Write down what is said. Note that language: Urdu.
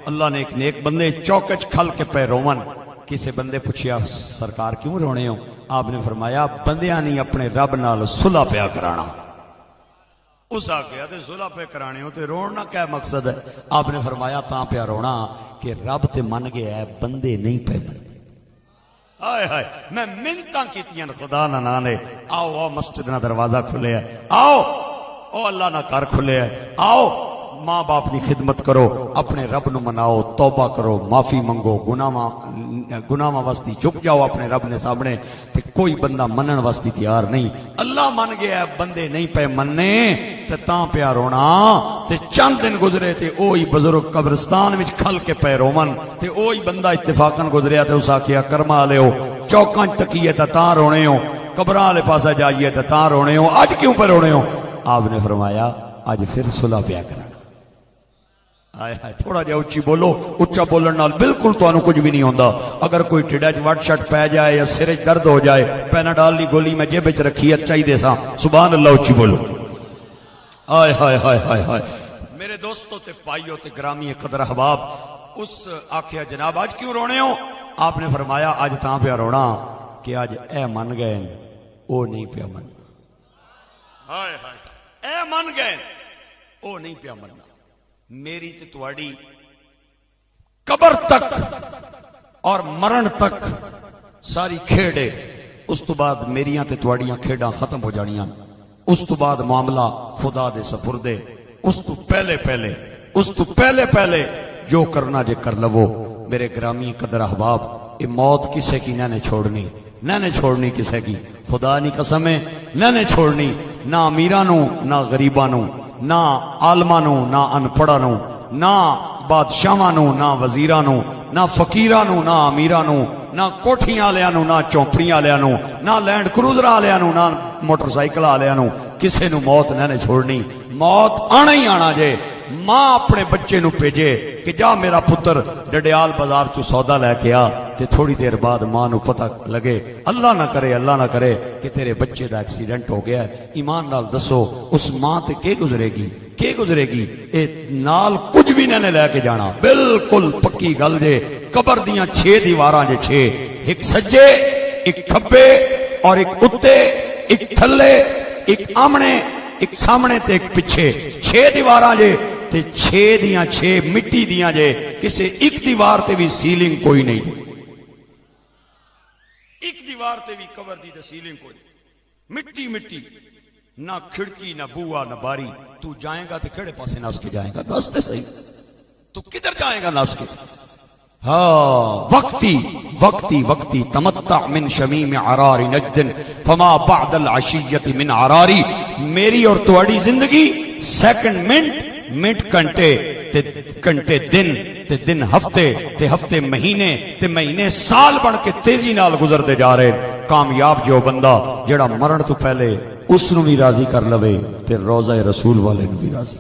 اللہ نے ایک نیک بندے چوکچ کھل کے پہ رومن کسی بندے پوچھیا سرکار کیوں رونے ہو؟ آپ نے فرمایا بندیاں نہیں اپنے رب نال صلح پیا کرانا۔ اس آگیا تے صلح پہ کرانے ہو تے رونا کیا مقصد ہے؟ آپ نے فرمایا تاں پیا رونا کہ رب تے من گیا ہے بندے نہیں پہ من۔ آئے ہائے میں منتاں کیتیاں خدا نہ نانے آؤ آؤ مسجد نہ دروازہ کھلے ہے، آؤ او اللہ نہ کار کھلے ہے، آؤ ماں باپ کی خدمت کرو، اپنے رب نو مناؤ، توبہ کرو، معافی منگو، گناہ واسطے جھک جاؤ اپنے رب نے سامنے۔ تے کوئی بندہ منن واسطے تیار نہیں، اللہ من گیا بندے نہیں پہ مننے تے تاں پیا رونا۔ تے چند دن گزرے تے اوہی بزرگ قبرستان وچ کھل کے پہ رومن تے اوہی بندہ اتفاقاً گزریا تے اس آکھیا کرما لیو چوکاں تکیے تے تاں رونے ہو، قبراں والے پاسے جائیے تے تاں رونے ہو، اج کیوں پہ رونے ہو؟ آپ نے فرمایا اج پھر صلح پیا کرانا۔ آئے ہائے تھوڑا جہا اچھی بولو، اچھا بولن نال بالکل تانوں کچھ بھی نہیں ہوندا۔ اگر کوئی ٹھڈا چ وٹ شٹ پی جائے یا سر چ درد ہو جائے، پیناڈال دی گولی میں جیب وچ رکھی ہے چاہیے سا، سبحان اللہ اچھی بولو۔ آئے ہائے ہائے ہائے ہائے میرے دوستو تے پائیو تے گرامی قدر احباب، اس آکھیا جناب آج کیوں رونے ہو؟ آپ نے فرمایا آج تاں پیا رونا کہ آج اے من گئے او نہیں پیا من۔ ہائے ہائے اے من گئے او نہیں پیا مننا۔ میری تے تواڈی قبر تک اور مرن تک ساری کھیڑے، اس تو بعد میریاں تے تواڈیاں کھیڑاں ختم ہو جانیاں، اس تو بعد معاملہ خدا دے سپردے، اس تو پہلے پہلے جو کرنا جے کر لو۔ میرے گرامی قدر احباب یہ موت کسے کی نہ چھوڑنی، نہ چھوڑنی کسے کی، خدا نہیں قسم ہے نہ چھوڑنی، نہ امیرانوں نہ غریبانوں، نہ عالمانوں نہ انپڑھانوں، نہ بادشاہانوں نہ وزیرانوں، نہ فقیرانوں نہ امیرانوں، نہ کوٹھیاں والےانوں نہ چوپڑیاں والےانوں، نہ لینڈ کروزر والےانوں نہ موٹر سائیکل والےانوں، کسے نو موت نہ چھوڑنی۔ موت آنا ہی آنا جے۔ ماں اپنے بچے نو بھیجے کہ جا میرا پتر ڈڈیال بازار چو سودا لے کے آ، تے تھوڑی دیر بعد ماں نو پتہ لگے اللہ نہ کرے کہ تیرے بچے دا ایکسیڈنٹ ہو گیا ہے، ایمان نال دسو اس ماں تے کے گزرے گی؟ اے نال کچھ بھی نہ لے کے جانا، بالکل پکی گل جے۔ قبر دیاں 6 دیواراں جے 6، ایک سجے ایک کھبے اور ایک اتے، ایک تھلے ایک آمنے، ایک سامنے تے ایک پچھے، 6 دیواراں جے تے 6 دیاں 6 مٹی دیاں جے، کسے ایک دیوار تے بھی سیلنگ کوئی نہیں، ایک دیوار تے بھی قبر دی تے سیلنگ کوئی نہیں، مٹی، نہ کھڑکی نہ بوا نہ باری۔ تو جائیں گا تے کھڑے پاسے ناس کے جائیں گا، ناس تے صحیح، تو کدھر جائیں گا ناس کے؟ ہاں وقتی تمتع من شمیم عرار نجد فما بعد العشیت من عراری۔ میری اور تواڈی زندگی سیکنڈ منٹ گھنٹے دن تے دن ہفتے تے ہفتے مہینے تے مہینے سال بن کے تیزی نال گزرتے جا رہے۔ کامیاب جو بندہ جڑا مرن تو پہلے اس نو بھی راضی کر لوے تے روضہ رسول والے نو بھی راضی۔